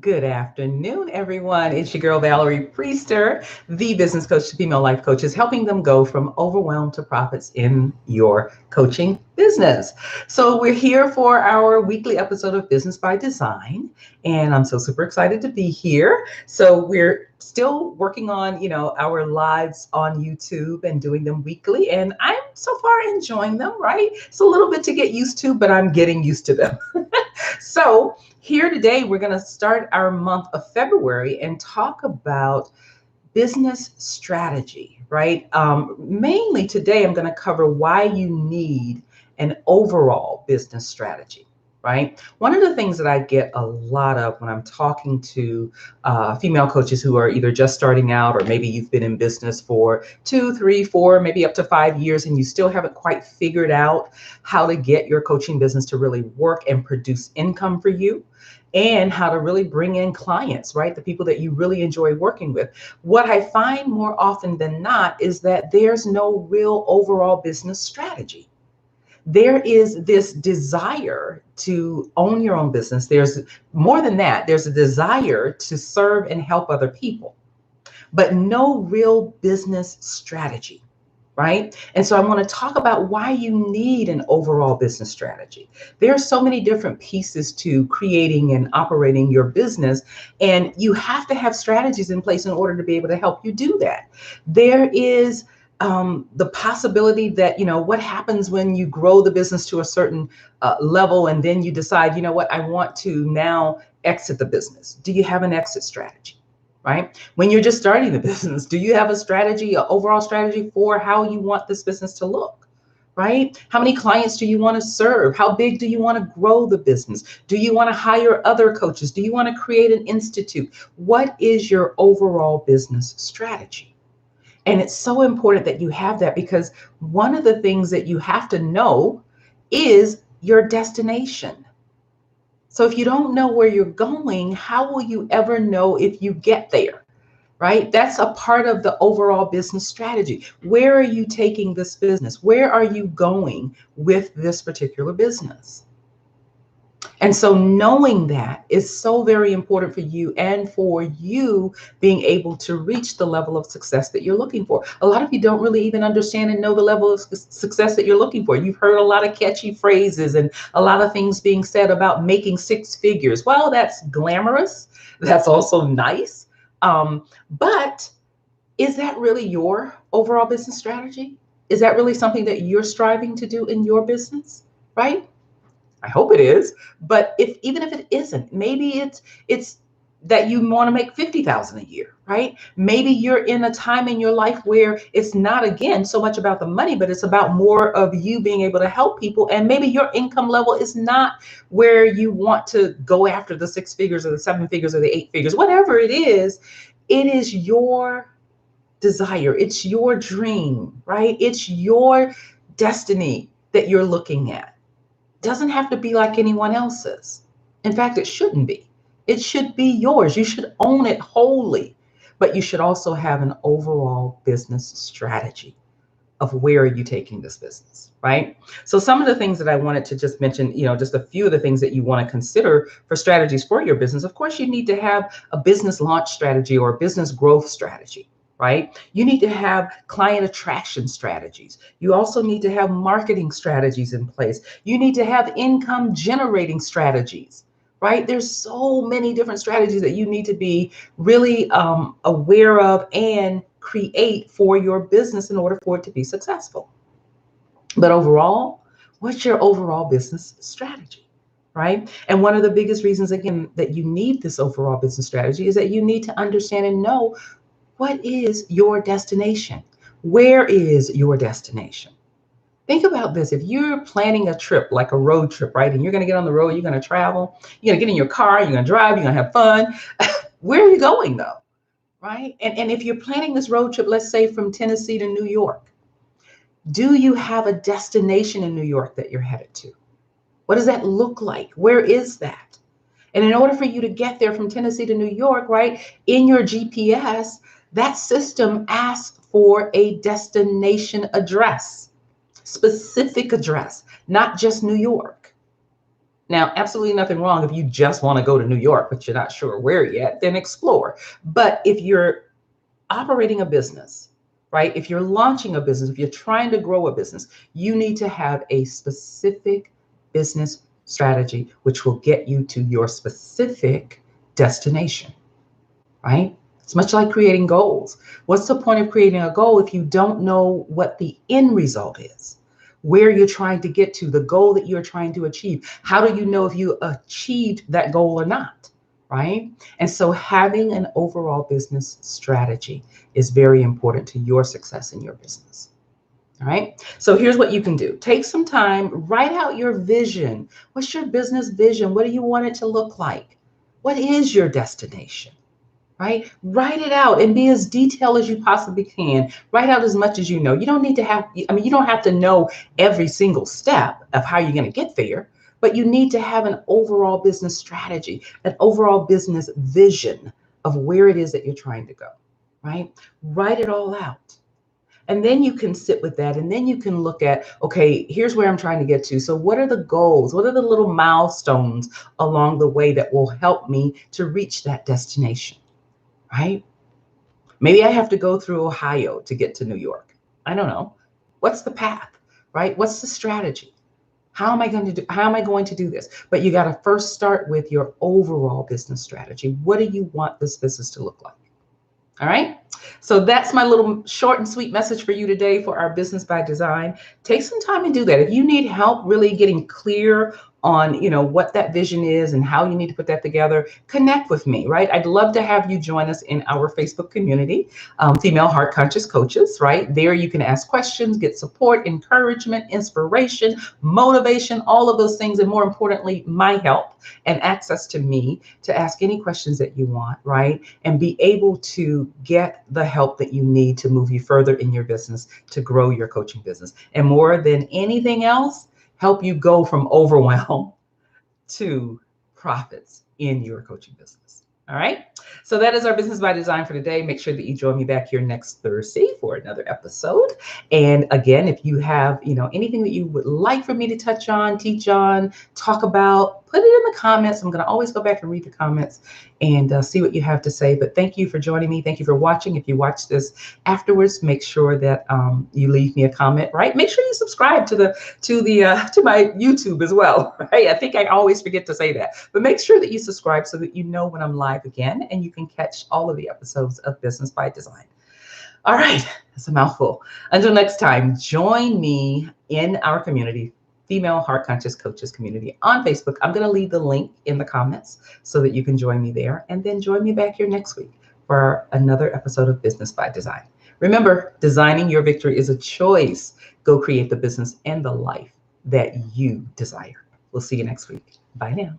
Good afternoon, everyone. It's your girl, Valerie Priester, the business coach to female life coaches, helping them go from overwhelm to profits in your coaching business. So, we're here for our weekly episode of Business by Design, and I'm so super excited to be here. So, we're still working on, our lives on YouTube and doing them weekly, and I'm so far enjoying them, right? It's a little bit to get used to, but I'm getting used to them. So, here today, we're going to start our month of February and talk about business strategy, right? Mainly today, I'm going to cover why you need an overall business strategy, right? One of the things that I get a lot of when I'm talking to female coaches who are either just starting out or maybe you've been in business for 2, 3, 4, maybe up to 5 years and you still haven't quite figured out how to get your coaching business to really work and produce income for you and how to really bring in clients, right? The people that you really enjoy working with. What I find more often than not is that there's no real overall business strategy. There is this desire to own your own business. There's more than that, there's a desire to serve and help other people, but no real business strategy, right? And so I want to talk about why you need an overall business strategy. There are so many different pieces to creating and operating your business, and you have to have strategies in place in order to be able to help you do that. There is the possibility that, what happens when you grow the business to a certain level and then you decide, what, I want to now exit the business. Do you have an exit strategy? Right? When you're just starting the business, do you have a strategy, an overall strategy for how you want this business to look? Right? How many clients do you want to serve? How big do you want to grow the business? Do you want to hire other coaches? Do you want to create an institute? What is your overall business strategy? And it's so important that you have that because one of the things that you have to know is your destination. So if you don't know where you're going, how will you ever know if you get there? Right? That's a part of the overall business strategy. Where are you taking this business? Where are you going with this particular business? And so knowing that is so very important for you and for you being able to reach the level of success that you're looking for. A lot of you don't really even understand and know the level of success that you're looking for. You've heard a lot of catchy phrases and a lot of things being said about making six figures. Well, that's glamorous. That's also nice. But is that really your overall business strategy? Is that really something that you're striving to do in your business? Right? I hope it is. But if even if it isn't, maybe it's that you want to make 50,000 a year, right? Maybe you're in a time in your life where it's not again so much about the money, but it's about more of you being able to help people. And maybe your income level is not where you want to go after the six figures or the seven figures or the eight figures, whatever it is your desire, it's your dream, right? It's your destiny that you're looking at. Doesn't have to be like anyone else's. In fact, it shouldn't be. It should be yours. You should own it wholly. But you should also have an overall business strategy of where are you taking this business, right? So some of the things that I wanted to just mention, just a few of the things that you want to consider for strategies for your business. Of course, you need to have a business launch strategy or a business growth strategy, right? You need to have client attraction strategies. You also need to have marketing strategies in place. You need to have income generating strategies, right? There's so many different strategies that you need to be really aware of and create for your business in order for it to be successful. But overall, what's your overall business strategy? Right. And one of the biggest reasons, again, that you need this overall business strategy is that you need to understand and know what is your destination? Where is your destination? Think about this. If you're planning a trip, like a road trip, right? And you're going to get on the road, you're going to travel, you're going to get in your car, you're going to drive, you're going to have fun. Where are you going though? Right? And if you're planning this road trip, let's say from Tennessee to New York, do you have a destination in New York that you're headed to? What does that look like? Where is that? And in order for you to get there from Tennessee to New York, right, in your GPS, that system asks for a destination address, specific address, not just New York. Now, absolutely nothing wrong if you just want to go to New York, but you're not sure where yet, then explore. But if you're operating a business, right? If you're launching a business, if you're trying to grow a business, you need to have a specific business strategy, which will get you to your specific destination, right? It's much like creating goals. What's the point of creating a goal if you don't know what the end result is? Where you're trying to get to, the goal that you're trying to achieve. How do you know if you achieved that goal or not? Right? And so having an overall business strategy is very important to your success in your business. All right. So here's what you can do. Take some time, write out your vision. What's your business vision? What do you want it to look like? What is your destination? Right? Write it out and be as detailed as you possibly can. Write out as much as you know. You don't need to have, you don't have to know every single step of how you're going to get there, but you need to have an overall business strategy, an overall business vision of where it is that you're trying to go, right? Write it all out. And then you can sit with that and then you can look at, okay, here's where I'm trying to get to. So what are the goals? What are the little milestones along the way that will help me to reach that destination? Right? Maybe I have to go through Ohio to get to New York. I don't know. What's the path, right? What's the strategy? How am I going to do this? But you got to first start with your overall business strategy. What do you want this business to look like? All right. So that's my little short and sweet message for you today for our Business by Design. Take some time and do that. If you need help really getting clear on, what that vision is and how you need to put that together, connect with me, right? I'd love to have you join us in our Facebook community, Female Heart Conscious Coaches, right? There you can ask questions, get support, encouragement, inspiration, motivation, all of those things. And more importantly, my help and access to me to ask any questions that you want, right? And be able to get the help that you need to move you further in your business, to grow your coaching business. And more than anything else, help you go from overwhelm to profits in your coaching business. All right. So that is our Business by Design for today. Make sure that you join me back here next Thursday for another episode. And again, if you have, anything that you would like for me to touch on, teach on, talk about, put it in the comments. I'm going to always go back and read the comments and see what you have to say. But thank you for joining me. Thank you for watching. If you watch this afterwards, make sure that you leave me a comment, right? Make sure you subscribe to my YouTube as well, right? I think I always forget to say that, but make sure that you subscribe so that you know when I'm live again and you can catch all of the episodes of Business by Design. All right, that's a mouthful. Until next time, join me in our community, Female Heart Conscious Coaches community on Facebook. I'm going to leave the link in the comments so that you can join me there, and then join me back here next week for another episode of Business by Design. Remember, designing your victory is a choice. Go create the business and the life that you desire. We'll see you next week. Bye now.